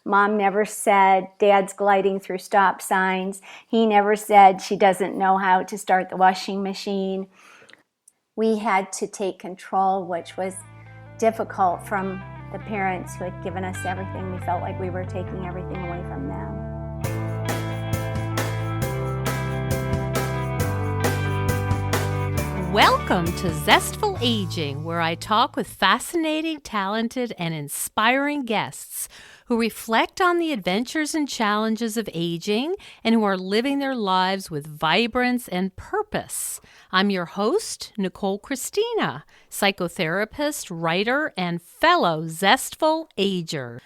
Mom never said Dad's gliding through stop signs. He never said she doesn't know how to start the washing machine. We had to take control, which was difficult from the parents who had given us everything. We felt like we were taking everything away from them. Welcome to Zestful Aging, where I talk with fascinating, talented, and inspiring guests who reflect on the adventures and challenges of aging and who are living their lives with vibrance and purpose. I'm your host, Nicole Christina, psychotherapist, writer, and fellow Zestful Ager.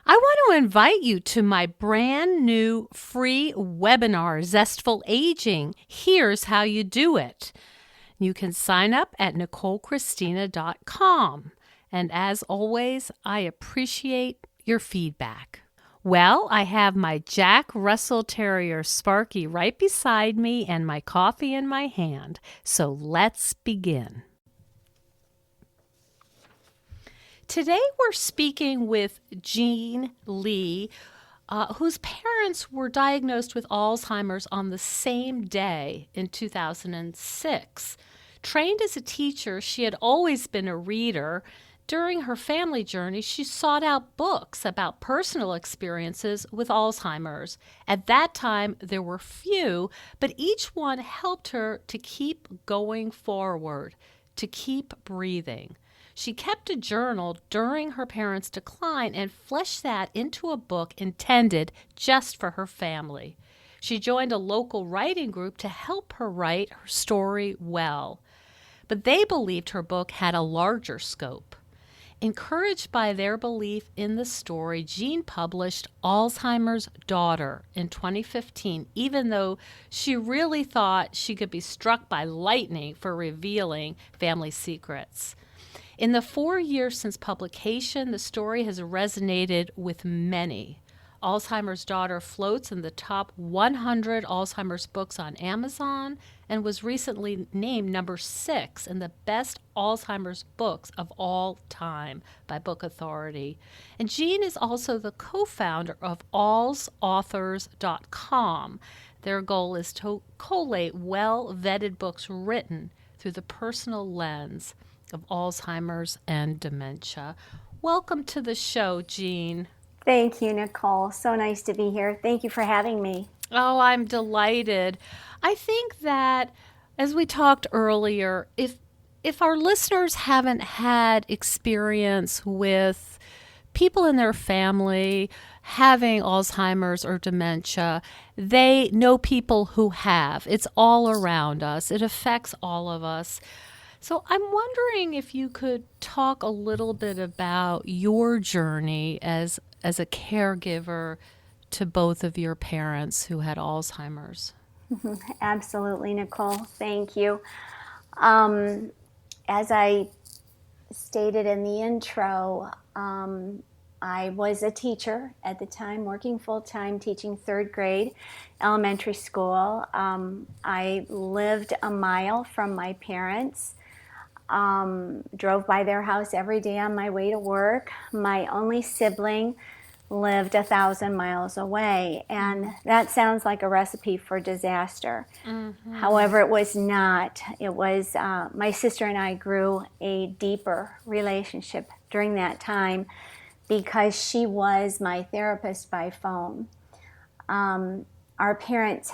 I want to invite you to my brand new free webinar, Zestful Aging. Here's how you do it. You can sign up at NicoleChristina.com. And as always, I appreciate your feedback. Well, I have my Jack Russell Terrier Sparky right beside me and my coffee in my hand. So let's begin. Today we're speaking with Jean Lee, whose parents were diagnosed with Alzheimer's on the same day in 2006. Trained as a teacher, she had always been a reader. During her family journey, she sought out books about personal experiences with Alzheimer's. At that time, there were few, but each one helped her to keep going forward, to keep breathing. She kept a journal during her parents' decline and fleshed that into a book intended just for her family. She joined a local writing group to help her write her story well. But they believed her book had a larger scope. Encouraged by their belief in the story, Jean published Alzheimer's Daughter in 2015, even though she really thought she could be struck by lightning for revealing family secrets. In the 4 years since publication, the story has resonated with many. Alzheimer's Daughter floats in the top 100 Alzheimer's books on Amazon and was recently named number 6 in the best Alzheimer's books of all time by Book Authority. And Jean is also the co-founder of alzauthors.com. Their goal is to collate well-vetted books written through the personal lens of Alzheimer's and dementia. Welcome to the show, Jean. Thank you, Nicole. So nice to be here. Thank you for having me. Oh, I'm delighted. I think that, as we talked earlier, if our listeners haven't had experience with people in their family having Alzheimer's or dementia, they know people who have. It's all around us. It affects all of us. So I'm wondering if you could talk a little bit about your journey as a caregiver to both of your parents who had Alzheimer's. Absolutely, Nicole. Thank you. As I stated in the intro, I was a teacher at the time, working full-time, teaching third grade elementary school. I lived a mile from my parents. Drove by their house every day on my way to work. My only sibling lived 1,000 miles away, and that sounds like a recipe for disaster. Mm-hmm. However, it was not. It was my sister and I grew a deeper relationship during that time because she was my therapist by phone. Our parents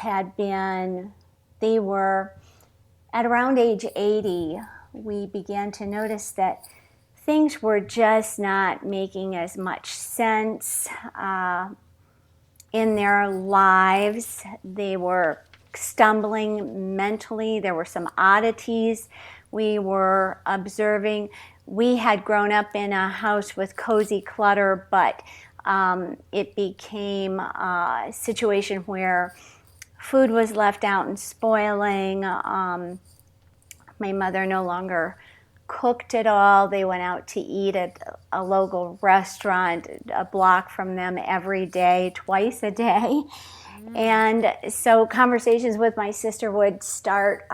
they were at around age 80. We began to notice that things were just not making as much sense in their lives. They were stumbling mentally. There were some oddities we were observing. We had grown up in a house with cozy clutter, but it became a situation where food was left out and spoiling. My mother no longer cooked at all. They went out to eat at a local restaurant a block from them every day, twice a day. And so conversations with my sister would start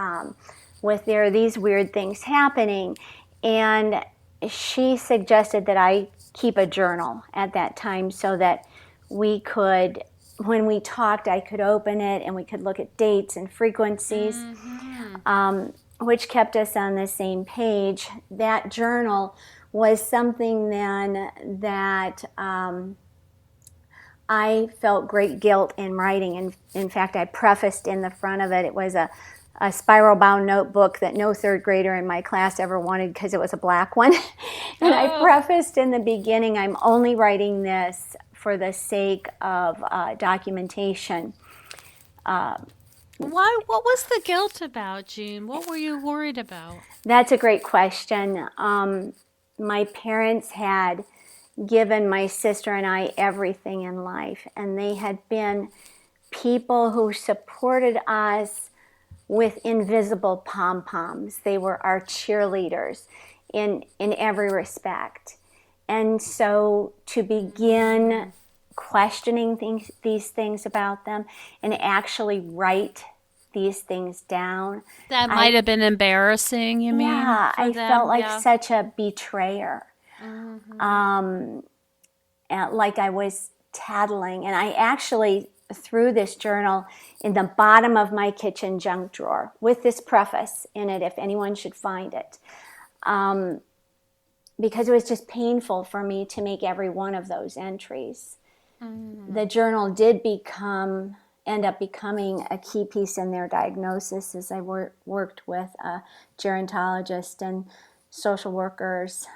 with there are these weird things happening. And she suggested that I keep a journal at that time so that we could, when we talked, I could open it and we could look at dates and frequencies, which kept us on the same page. That journal was something then that I felt great guilt in writing. And in fact, I prefaced in the front of it, it was a spiral bound notebook that no third grader in my class ever wanted because it was a black one. And I prefaced in the beginning, I'm only writing this for the sake of documentation. Why? What was the guilt about, Jean? What were you worried about? That's a great question. My parents had given my sister and I everything in life, and they had been people who supported us with invisible pom-poms. They were our cheerleaders in every respect. And so to begin questioning these things about them and actually write these things down. That might have been embarrassing, you mean? Yeah, I them? felt like such a betrayer. And like I was tattling. And I actually threw this journal in the bottom of my kitchen junk drawer with this preface in it if anyone should find it. Because it was just painful for me to make every one of those entries. The journal did end up becoming a key piece in their diagnosis as I worked with a gerontologist and social workers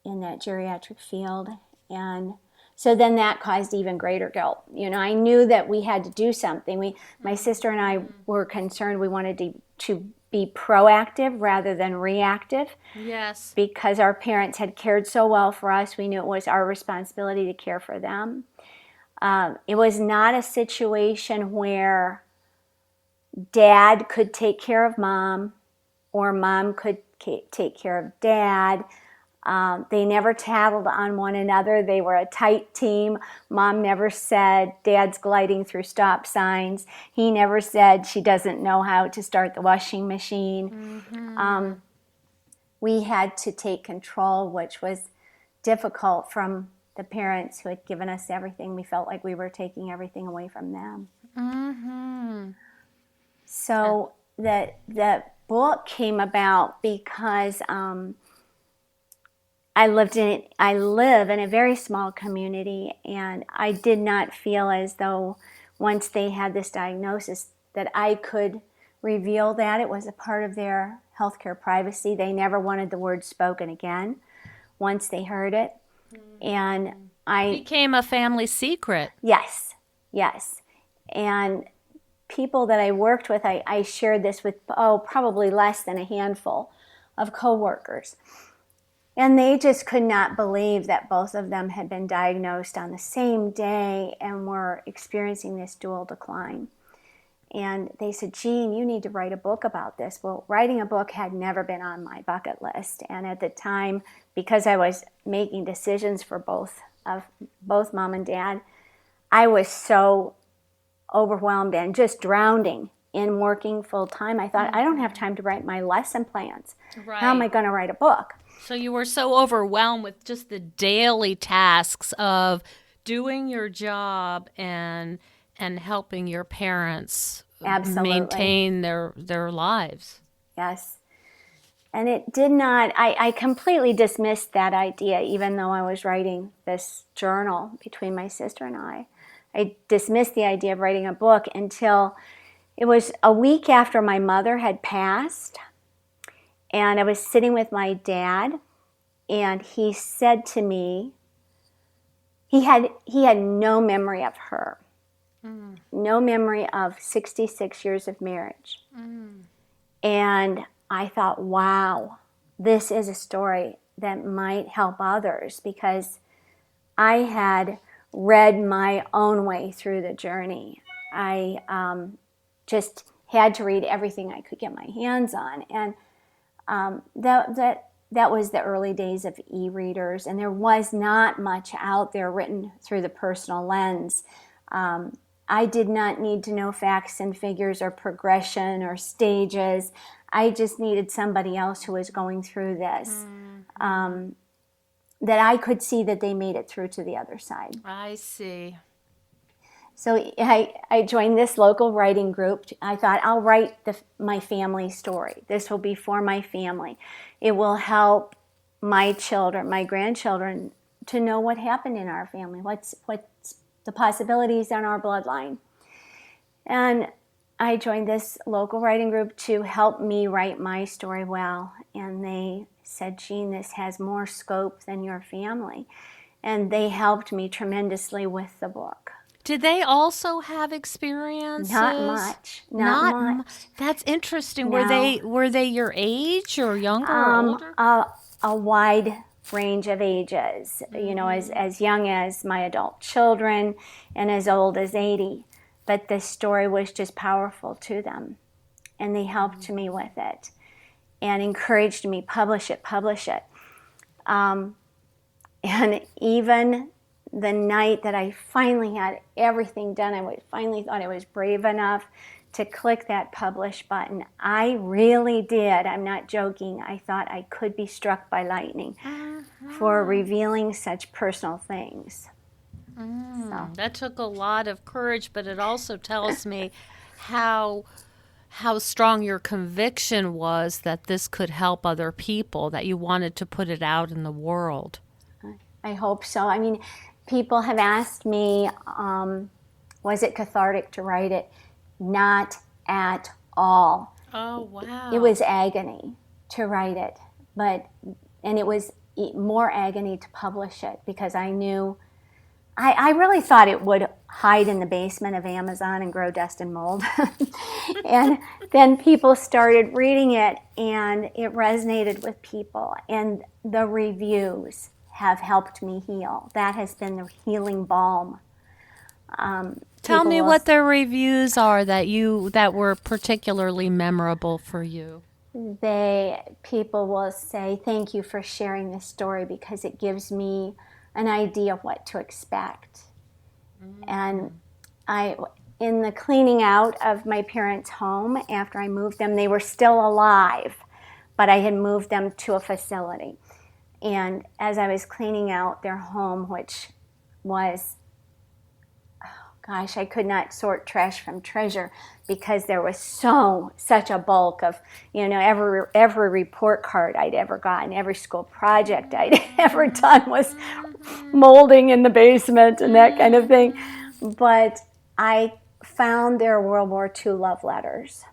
in that geriatric field. And so then that caused even greater guilt. You know, I knew that we had to do something. My sister and I were concerned. We wanted to be proactive rather than reactive. Yes. Because our parents had cared so well for us, we knew it was our responsibility to care for them. It was not a situation where dad could take care of mom or mom could take care of dad. They never tattled on one another. They were a tight team. Mom never said, Dad's gliding through stop signs. He never said she doesn't know how to start the washing machine. We had to take control, which was difficult from the parents who had given us everything. We felt like we were taking everything away from them. So the book came about because I live in a very small community, and I did not feel as though once they had this diagnosis that I could reveal that. It was a part of their healthcare privacy. They never wanted the word spoken again once they heard it. And It became a family secret. Yes. And people that I worked with, I shared this with, probably less than a handful of coworkers. And they just could not believe that both of them had been diagnosed on the same day and were experiencing this dual decline. And they said, Jean, you need to write a book about this. Well, writing a book had never been on my bucket list. And at the time, because I was making decisions for both mom and dad, I was so overwhelmed and just drowning in working full time. I thought, I don't have time to write my lesson plans. Right. How am I going to write a book? So you were so overwhelmed with just the daily tasks of doing your job and helping your parents maintain their lives. Yes. And it did not, I completely dismissed that idea, even though I was writing this journal between my sister and I. I dismissed the idea of writing a book until it was a week after my mother had passed. And I was sitting with my dad, and he said to me, he had no memory of her, no memory of 66 years of marriage. And I thought, wow, this is a story that might help others, because I had read my own way through the journey. I just had to read everything I could get my hands on. And that was the early days of e-readers, and there was not much out there written through the personal lens. I did not need to know facts and figures or progression or stages. I just needed somebody else who was going through this. that I could see that they made it through to the other side. I see. So I joined this local writing group. I thought, I'll write my family story. This will be for my family. It will help my children, my grandchildren, to know what happened in our family, what's the possibilities in our bloodline. And I joined this local writing group to help me write my story well. And they said, Jean, this has more scope than your family. And they helped me tremendously with the book. Did they also have experiences? Not much. Not much. That's interesting. No. Were they your age or younger or older? A wide range of ages. You know, as young as my adult children and as old as 80. But the story was just powerful to them. And they helped me with it and encouraged me, publish it. And even the night that I finally had everything done, I finally thought I was brave enough to click that publish button. I really did. I'm not joking. I thought I could be struck by lightning for revealing such personal things. So. That took a lot of courage, but it also tells me how strong your conviction was that this could help other people, that you wanted to put it out in the world. I hope so. I mean, people have asked me, was it cathartic to write it? Not at all. Oh, wow. It was agony to write it, and it was more agony to publish it because I knew, I really thought it would hide in the basement of Amazon and grow dust and mold. And then people started reading it and it resonated with people, and the reviews have helped me heal. That has been the healing balm. Tell me what the reviews are that were particularly memorable for you. People will say, thank you for sharing this story because it gives me an idea of what to expect. And in the cleaning out of my parents' home after I moved them, they were still alive, but I had moved them to a facility. And as I was cleaning out their home, which was, I could not sort trash from treasure because there was such a bulk of, every report card I'd ever gotten, every school project I'd ever done was molding in the basement and that kind of thing. But I found their World War II love letters.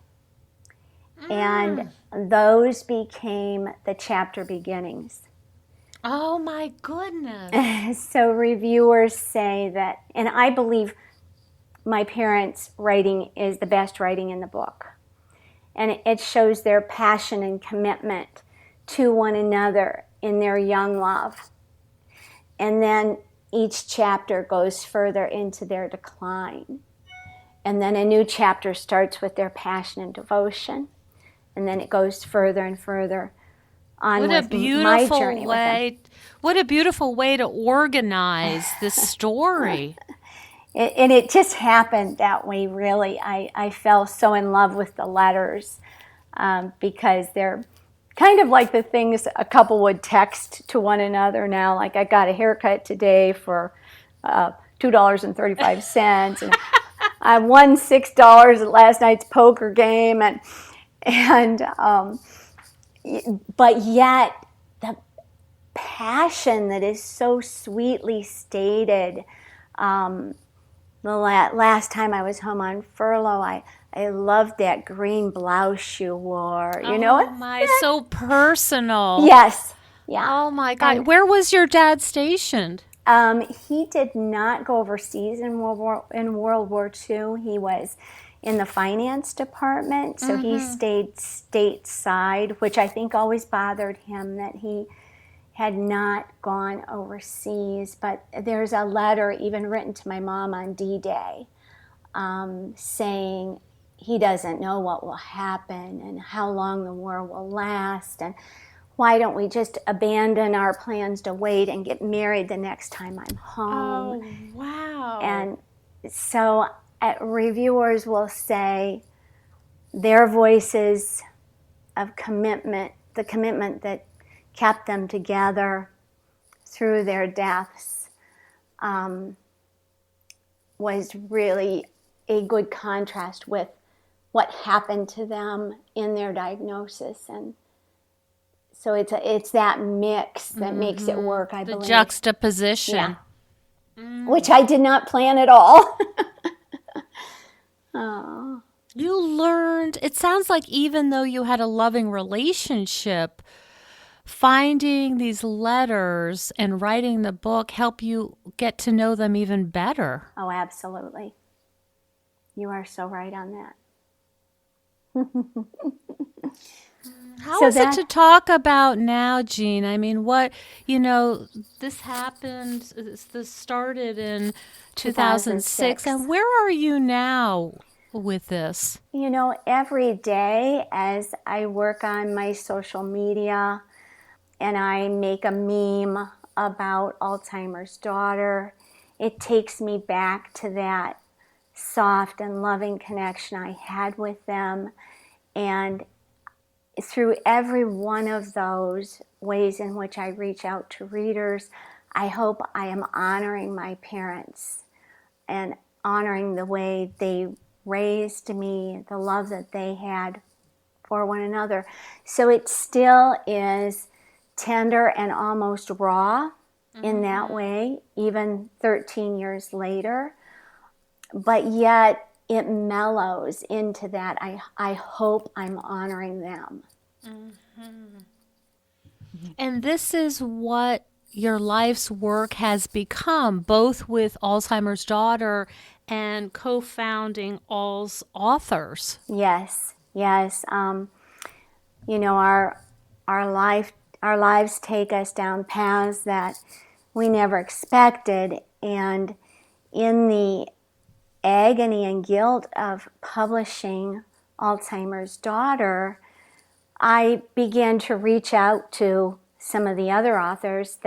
And those became the chapter beginnings. Oh my goodness. So reviewers say that, and I believe my parents' writing is the best writing in the book. And it shows their passion and commitment to one another in their young love. And then each chapter goes further into their decline. And then a new chapter starts with their passion and devotion. And then it goes further and further on with my journey with them. What a beautiful way to organize this story. And it just happened that way, really. I fell so in love with the letters because they're kind of like the things a couple would text to one another now. Like, I got a haircut today for $2.35, and I won $6 at last night's poker game, but yet the passion that is so sweetly stated. The last time I was home on furlough, I loved that green blouse you wore. Oh my, so personal. Yes. Yeah. Oh my God. Where was your dad stationed? He did not go overseas in World War II. He was in the finance department, so he stayed stateside, which I think always bothered him that he had not gone overseas. But there's a letter even written to my mom on D-Day saying he doesn't know what will happen and how long the war will last, and why don't we just abandon our plans to wait and get married the next time I'm home. Oh, wow. And so reviewers will say their voices of commitment, the commitment that kept them together, through their deaths was really a good contrast with what happened to them in their diagnosis. And so it's that mix that makes it work, I The believe. juxtaposition. Yeah. Which I did not plan at all. Oh. You learned, it sounds like even though you had a loving relationship, finding these letters and writing the book help you get to know them even better. Oh, absolutely. You are so right on that. How is it to talk about now, Jean? I mean, this happened, this started in 2006, and where are you now with this? Every day as I work on my social media and I make a meme about Alzheimer's daughter, it takes me back to that soft and loving connection I had with them. And through every one of those ways in which I reach out to readers, I hope I am honoring my parents and honoring the way they raised me, the love that they had for one another. So it still is tender and almost raw in that way, even 13 years later. But yet it mellows into that. I hope I'm honoring them. And this is what your life's work has become, both with Alzheimer's daughter and co-founding All's Authors. Yes. Our lives take us down paths that we never expected, and in the agony and guilt of publishing Alzheimer's daughter, I began to reach out to some of the other authors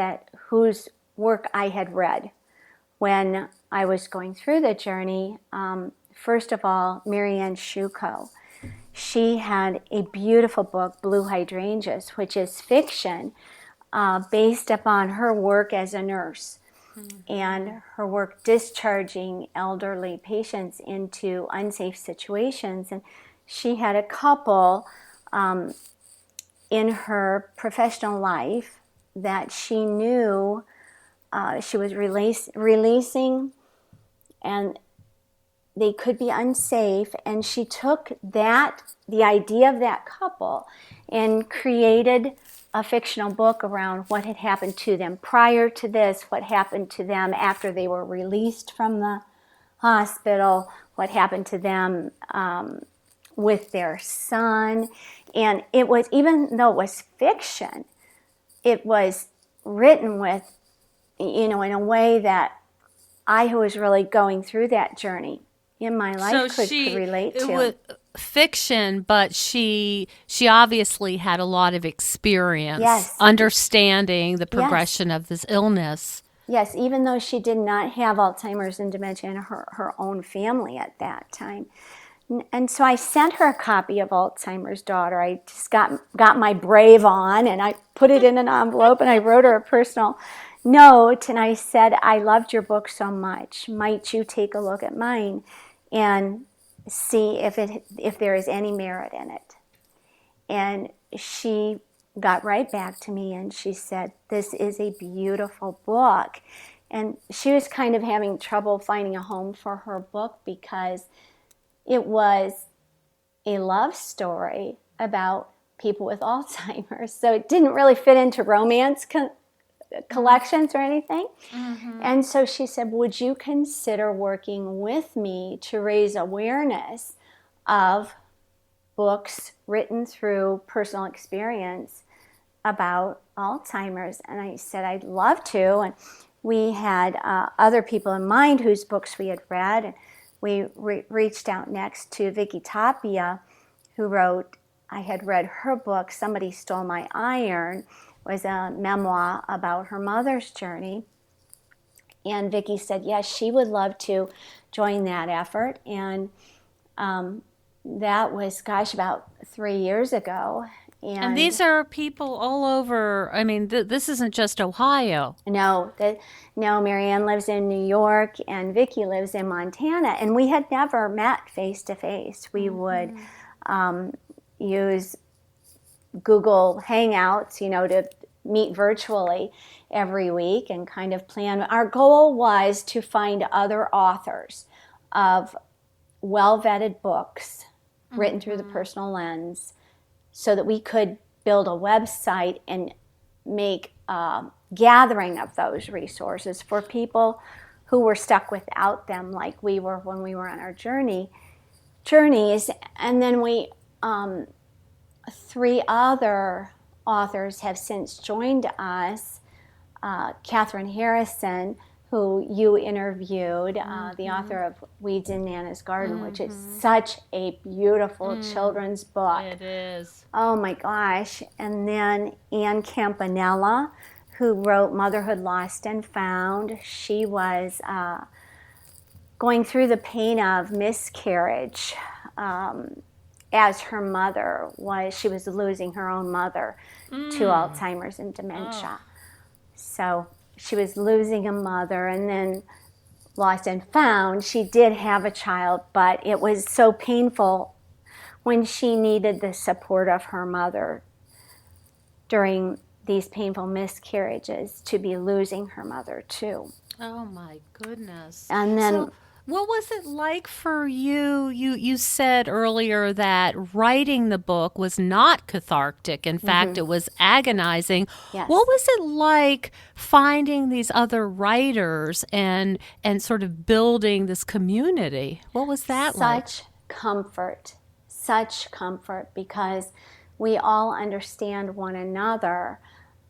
whose work I had read when I was going through the journey. First of all, Marianne Shuko. She had a beautiful book, Blue Hydrangeas, which is fiction based upon her work as a nurse and her work discharging elderly patients into unsafe situations. And she had a couple in her professional life that she knew she was releasing, and they could be unsafe, and she took the idea of that couple and created a fictional book around what had happened to them prior to this, what happened to them after they were released from the hospital, what happened to them with their son. And it was, even though it was fiction, it was written with, in a way that I, who was really going through that journey in my life, could relate to. It was fiction, but she obviously had a lot of experience understanding the progression of this illness. Yes, even though she did not have Alzheimer's and dementia in her own family at that time. And so I sent her a copy of Alzheimer's daughter. I just got my brave on, and I put it in an envelope, and I wrote her a personal note, and I said, I loved your book so much. Might you take a look at mine and see if there is any merit in it? And she got right back to me, and she said, this is a beautiful book. And she was kind of having trouble finding a home for her book because it was a love story about people with Alzheimer's. So it didn't really fit into romance collections or anything. Mm-hmm. And so she said, would you consider working with me to raise awareness of books written through personal experience about Alzheimer's? And I said, I'd love to. And we had other people in mind whose books we had read. And we reached out next to Vicky Tapia, who wrote, I had read her book, Somebody Stole My Iron, was a memoir about her mother's journey. And Vicky said, yes, she would love to join that effort. And that was, about 3 years ago. And these are people all over. I mean, this isn't just Ohio. No, Marianne lives in New York and Vicki lives in Montana, and we had never met face to face. We would use Google Hangouts, to meet virtually every week and kind of plan. Our goal was to find other authors of well-vetted books written through the personal lens so that we could build a website and make a gathering of those resources for people who were stuck without them, like we were when we were on our journeys. And then we 3 other authors have since joined us. Catherine Harrison, who you interviewed, the author of Weeds in Nana's Garden, which is such a beautiful children's book. It is. Oh my gosh. And then Ann Campanella, who wrote Motherhood Lost and Found. She was going through the pain of miscarriage as her mother she was losing her own mother to Alzheimer's and dementia. So she was losing a mother and then lost and found. She did have a child, but it was so painful when she needed the support of her mother during these painful miscarriages to be losing her mother too. Oh my goodness. And then what was it like for you? You said earlier that writing the book was not cathartic. In fact, it was agonizing. Yes. What was it like finding these other writers and sort of building this community? What was that like? Such comfort, because we all understand one another.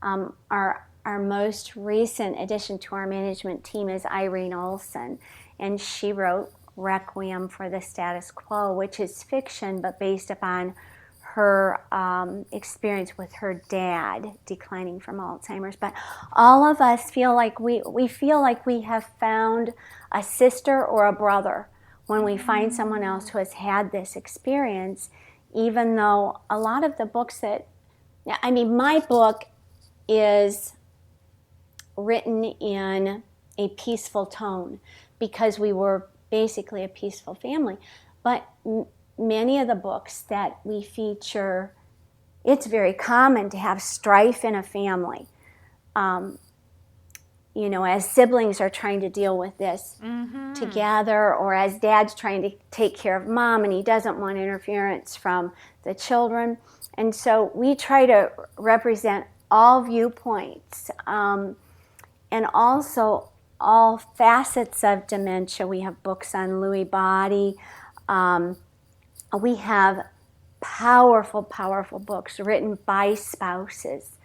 Our most recent addition to our management team is Irene Olson, and she wrote Requiem for the Status Quo, which is fiction, but based upon her experience with her dad declining from Alzheimer's. But all of us feel like we feel like we have found a sister or a brother when we find someone else who has had this experience, even though a lot of the books my book is written in a peaceful tone because we were basically a peaceful family. But many of the books that we feature, it's very common to have strife in a family. As siblings are trying to deal with this together, or as dad's trying to take care of mom and he doesn't want interference from the children. And so we try to represent all viewpoints and also all facets of dementia. We have books on Lewy body. We have powerful, powerful books written by spouses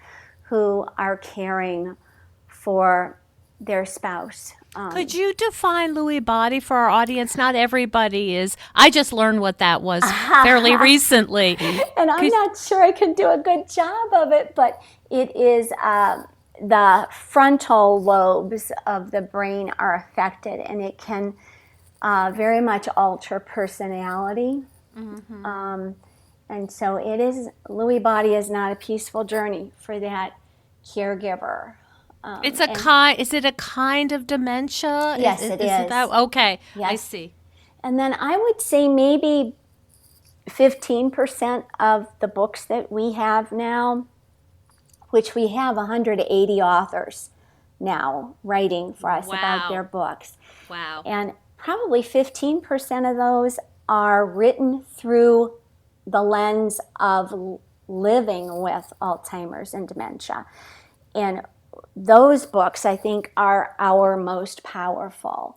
who are caring for their spouse. Could you define Lewy body for our audience? Not everybody is. I just learned what that was fairly recently. And I'm not sure I can do a good job of it, but it is the frontal lobes of the brain are affected, and it can very much alter personality. And so Lewy body is not a peaceful journey for that caregiver. Is it a kind of dementia? Yes, it is. Okay, yes. I see. And then I would say maybe 15% of the books that we have now, which we have 180 authors now writing for us about their books. Wow. And probably 15% of those are written through the lens of living with Alzheimer's and dementia. And those books, I think, are our most powerful.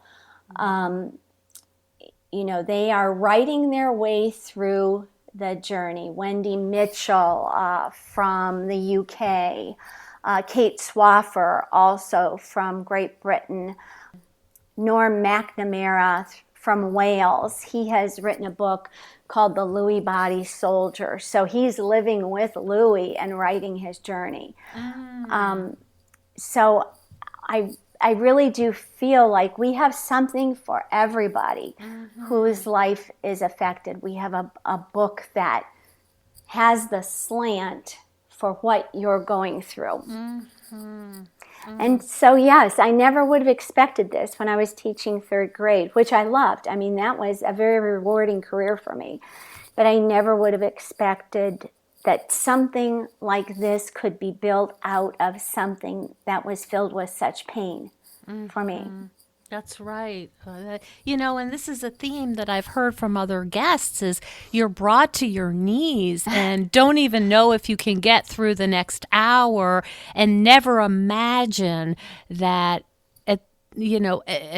They are writing their way through the journey. Wendy Mitchell from the UK, Kate Swaffer also from Great Britain, Norm McNamara from Wales. He has written a book called The Lewy Body Soldier. So he's living with Lewy and writing his journey. So I really do feel like we have something for everybody whose life is affected. We have a book that has the slant for what you're going through. And so, yes, I never would have expected this when I was teaching third grade, which I loved. I mean, that was a very rewarding career for me. But I never would have expected that something like this could be built out of something that was filled with such pain for me. That's right. And this is a theme that I've heard from other guests is you're brought to your knees and don't even know if you can get through the next hour and never imagine that at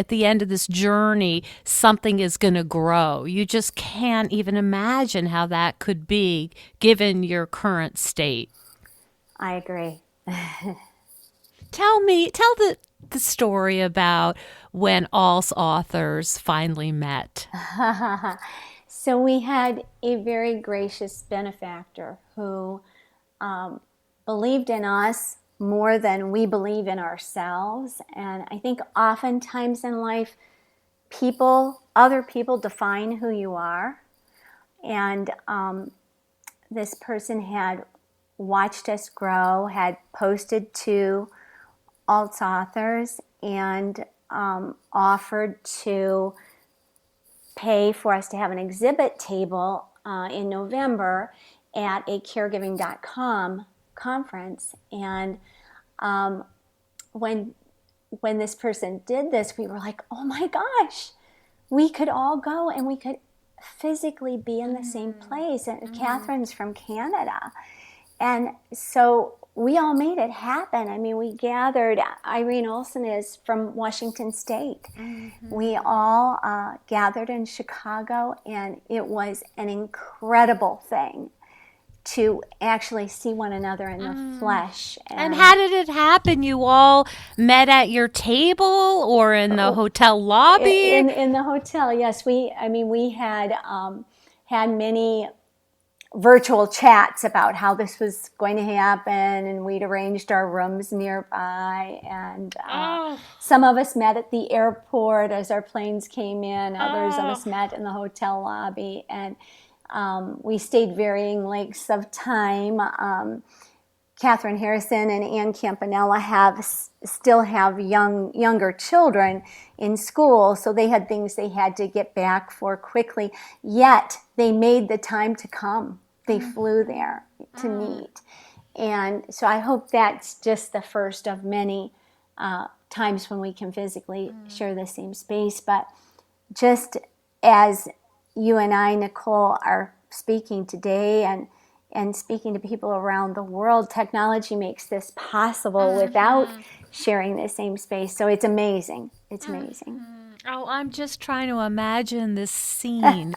the end of this journey, something is going to grow. You just can't even imagine how that could be given your current state. I agree. Tell the story about when All's authors finally met. So we had a very gracious benefactor who believed in us more than we believe in ourselves. And I think oftentimes in life, other people define who you are. And this person had watched us grow, had posted to Alt's authors, and offered to pay for us to have an exhibit table in November at a caregiving.com conference. And when this person did this, we were like, oh my gosh, we could all go and we could physically be in the same place. And Catherine's from Canada. And so we all made it happen. I mean, we gathered. Irene Olson is from Washington State. We all gathered in Chicago, and it was an incredible thing to actually see one another in the flesh. And how did it happen? You all met at your table or in the hotel lobby? In the hotel, yes. We had had many virtual chats about how this was going to happen, and we'd arranged our rooms nearby, and some of us met at the airport as our planes came in, others of us met in the hotel lobby, and we stayed varying lengths of time. Catherine Harrison and Ann Campanella still have younger children in school, so they had things they had to get back for quickly, yet they made the time to come. They flew there to meet. And so I hope that's just the first of many times when we can physically share the same space. But just as you and I, Nicole, are speaking today and speaking to people around the world, technology makes this possible without sharing the same space. So it's amazing. It's amazing. Oh, I'm just trying to imagine this scene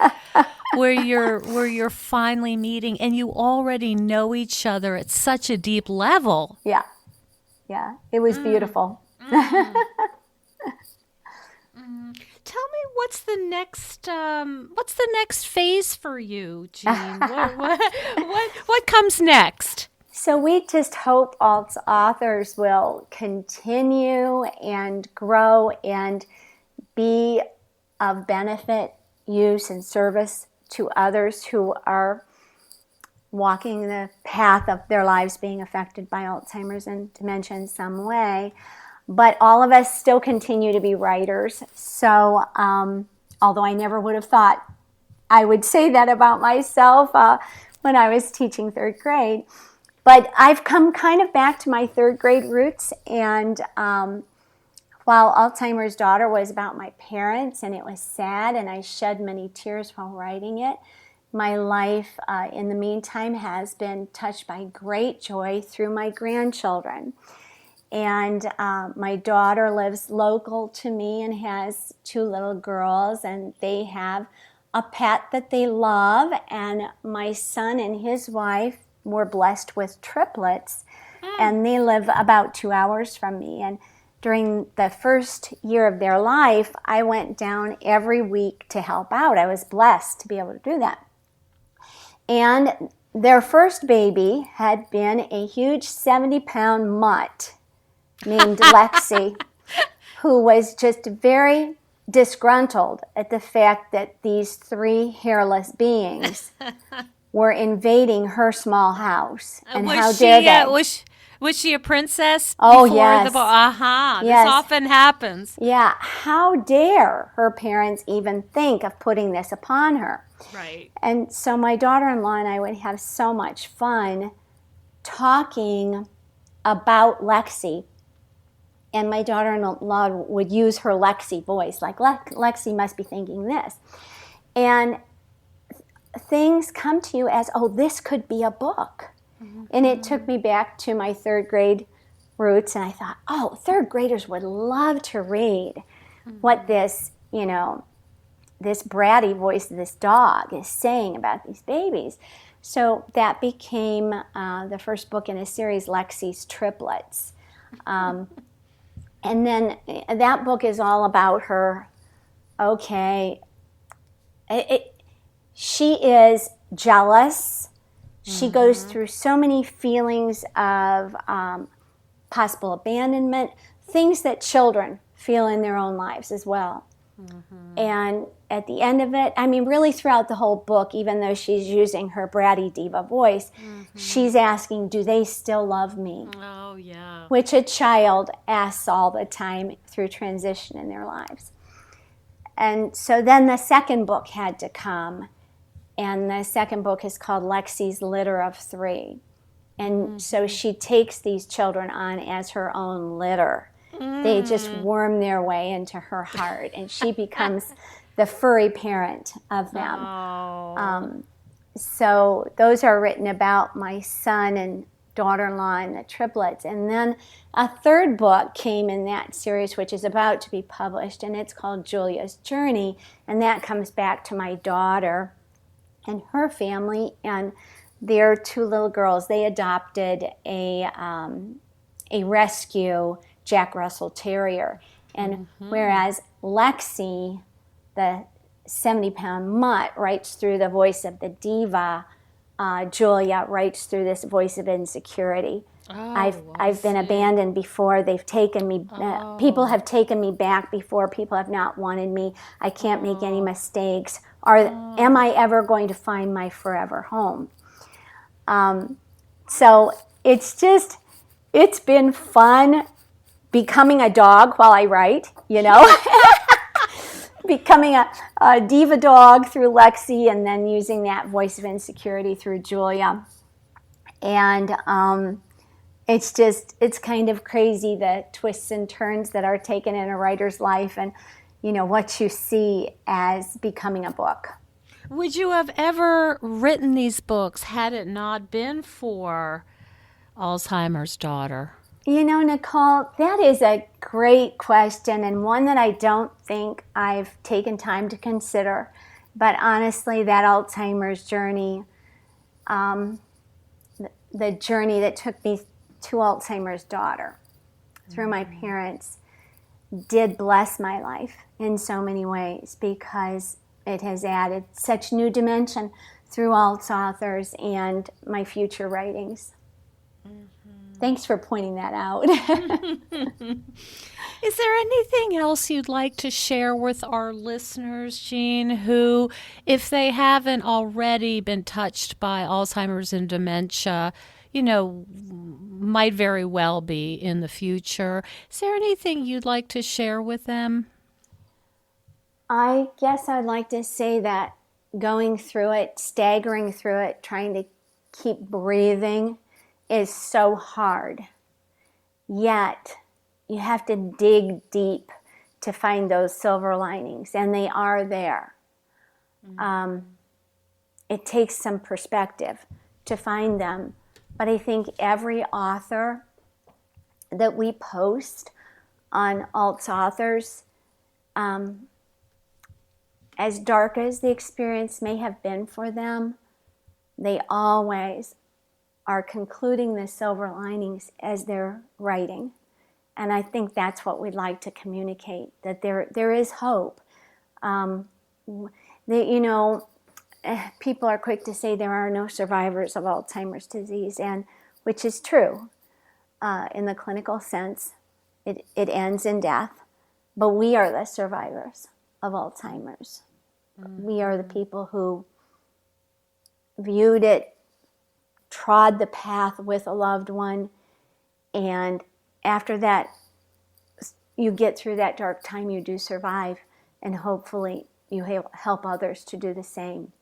where you're finally meeting and you already know each other at such a deep level. Yeah. It was beautiful. Tell me what's the next phase for you, Jean? What comes next? So we just hope Alt's authors will continue and grow and be of benefit, use, and service to others who are walking the path of their lives being affected by Alzheimer's and dementia in some way. But all of us still continue to be writers. So although I never would have thought I would say that about myself when I was teaching third grade, but I've come kind of back to my third grade roots. And while Alzheimer's Daughter was about my parents, and it was sad, and I shed many tears while writing it, my life in the meantime has been touched by great joy through my grandchildren. And my daughter lives local to me and has 2 little girls, and they have a pet that they love. And my son and his wife were blessed with triplets, and they live about 2 hours from me. And during the first year of their life, I went down every week to help out. I was blessed to be able to do that. And their first baby had been a huge 70-pound mutt named Lexi, who was just very disgruntled at the fact that these 3 hairless beings were invading her small house. And how Was dare she they? was she a princess Oh, before the yes. book? Aha, this Yes. often happens. Yeah, how dare her parents even think of putting this upon her? Right. And so my daughter-in-law and I would have so much fun talking about Lexi. And my daughter-in-law would use her Lexi voice, like Lexi must be thinking this. And things come to you as, oh, this could be a book. And it took me back to my third grade roots, and I thought, oh, third graders would love to read what this, this bratty voice of this dog is saying about these babies. So that became the first book in a series, Lexi's Triplets. And then that book is all about her. Okay, she is jealous. She goes through so many feelings of possible abandonment, things that children feel in their own lives as well. And at the end of it, I mean, really throughout the whole book, even though she's using her bratty diva voice, she's asking, do they still love me? Oh, yeah. Which a child asks all the time through transition in their lives. And so then the second book had to come. And the second book is called Lexi's Litter of Three. And so she takes these children on as her own litter. They just worm their way into her heart, and she becomes the furry parent of them. Oh. So those are written about my son and daughter-in-law and the triplets. And then a third book came in that series, which is about to be published, and it's called Julia's Journey. And that comes back to my daughter and her family and their two little girls. They adopted a rescue Jack Russell Terrier. And whereas Lexi, the 70-pound mutt, writes through the voice of the diva, Julia writes through this voice of insecurity. I've been abandoned before. They've taken me. People have taken me back before. People have not wanted me. I can't make any mistakes. Am I ever going to find my forever home? So it's been fun becoming a dog while I write, becoming a diva dog through Lexi, and then using that voice of insecurity through Julia. And it's kind of crazy, the twists and turns that are taken in a writer's life, and what you see as becoming a book. Would you have ever written these books had it not been for Alzheimer's daughter? Nicole, that is a great question, and one that I don't think I've taken time to consider. But honestly, that Alzheimer's journey, the journey that took me to Alzheimer's daughter through my parents, did bless my life in so many ways, because it has added such new dimension through Alt's authors and my future writings. Thanks for pointing that out. Is there anything else you'd like to share with our listeners, Jean, who, if they haven't already been touched by Alzheimer's and dementia, might very well be in the future? Is there anything you'd like to share with them? I guess I'd like to say that going through it, staggering through it, trying to keep breathing is so hard. Yet, you have to dig deep to find those silver linings, and they are there. It takes some perspective to find them, but I think every author that we post on Alt's Authors, as dark as the experience may have been for them, they always are concluding the silver linings as they're writing. And I think that's what we'd like to communicate, that there is hope. People are quick to say there are no survivors of Alzheimer's disease, and which is true in the clinical sense. It ends in death, but we are the survivors of Alzheimer's. We are the people who viewed it, trod the path with a loved one, and after that, you get through that dark time, you do survive, and hopefully you help others to do the same.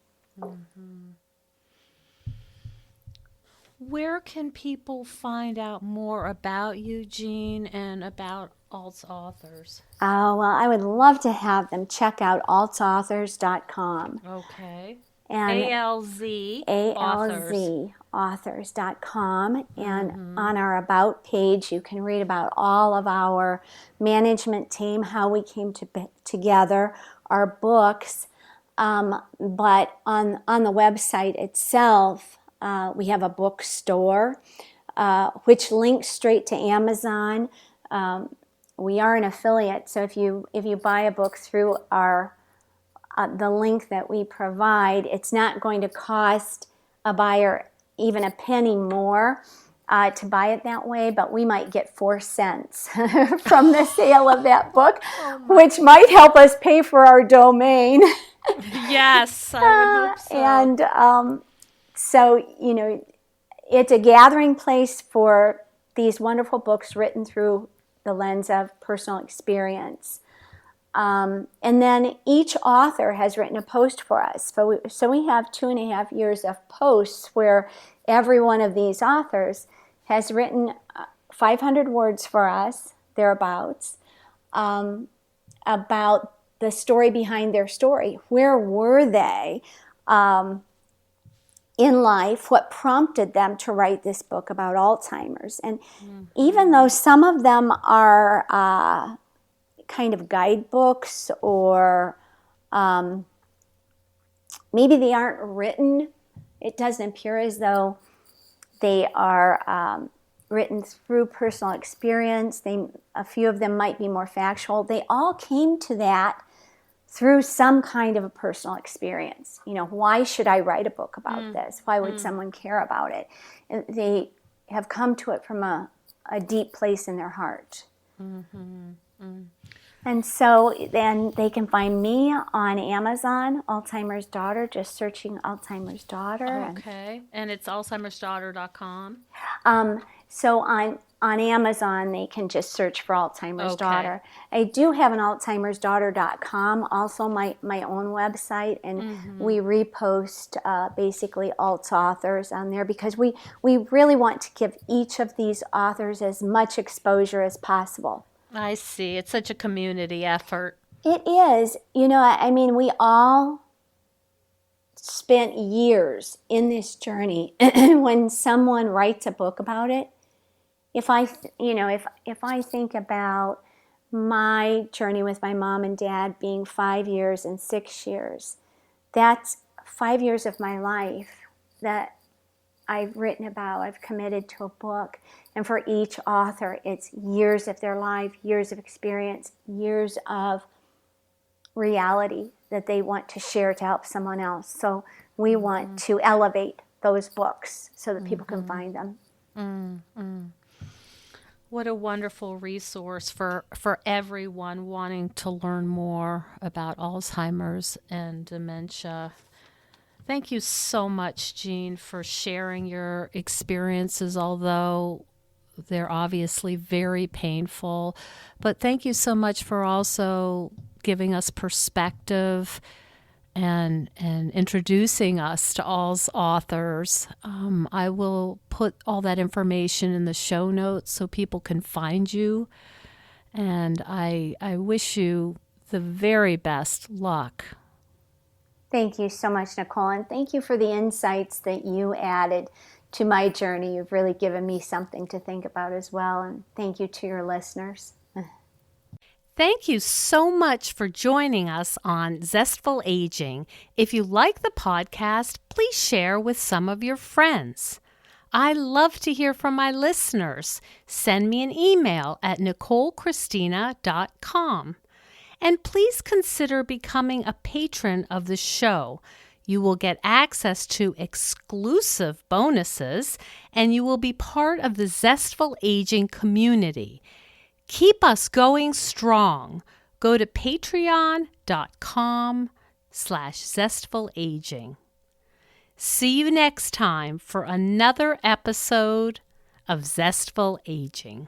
Where can people find out more about you, Jean, and about Alt's authors? Oh, well, I would love to have them check out alzauthors.com. Okay. And ALZ authors. alzauthors.com. And on our About page, you can read about all of our management team, how we came together, our books. But on the website itself, we have a bookstore, which links straight to Amazon. We are an affiliate, so if you buy a book through our the link that we provide, it's not going to cost a buyer even a penny more to buy it that way, but we might get 4 cents from the sale of that book, which might help us pay for our domain. Yes, I would hope so. And so, it's a gathering place for these wonderful books written through the lens of personal experience. And then each author has written a post for us. So we have 2.5 years of posts where every one of these authors has written 500 words for us, thereabouts, about the story behind their story. Where were they in life? What prompted them to write this book about Alzheimer's? And even though some of them are kind of guidebooks, or maybe they aren't written, it doesn't appear as though they are written through personal experience. A few of them might be more factual. They all came to that through some kind of a personal experience. Why should I write a book about this? Why would someone care about it? And they have come to it from a deep place in their heart. And so then they can find me on Amazon, Alzheimer's Daughter, just searching Alzheimer's Daughter. Okay, and it's alzheimersdaughter.com. So on Amazon, they can just search for Alzheimer's Okay. Daughter. I do have an alzheimersdaughter.com, also my own website, and we repost basically Alt's authors on there because we really want to give each of these authors as much exposure as possible. I see. It's such a community effort. It is. We all spent years in this journey. When someone writes a book about it, if I think about my journey with my mom and dad being 5 years and 6 years, that's 5 years of my life that I've written about, I've committed to a book. And for each author, it's years of their life, years of experience, years of reality that they want to share to help someone else. So we want to elevate those books so that people can find them. What a wonderful resource for everyone wanting to learn more about Alzheimer's and dementia. Thank you so much, Jean, for sharing your experiences, although they're obviously very painful. But thank you so much for also giving us perspective and introducing us to All's authors. I will put all that information in the show notes so people can find you. And I wish you the very best luck. Thank you so much, Nicole, and thank you for the insights that you added to my journey. You've really given me something to think about as well, and thank you to your listeners. Thank you so much for joining us on Zestful Aging. If you like the podcast, please share with some of your friends. I love to hear from my listeners. Send me an email at nicolechristina.com. And please consider becoming a patron of the show. You will get access to exclusive bonuses, and you will be part of the Zestful Aging community. Keep us going strong. Go to patreon.com/zestfulaging. See you next time for another episode of Zestful Aging.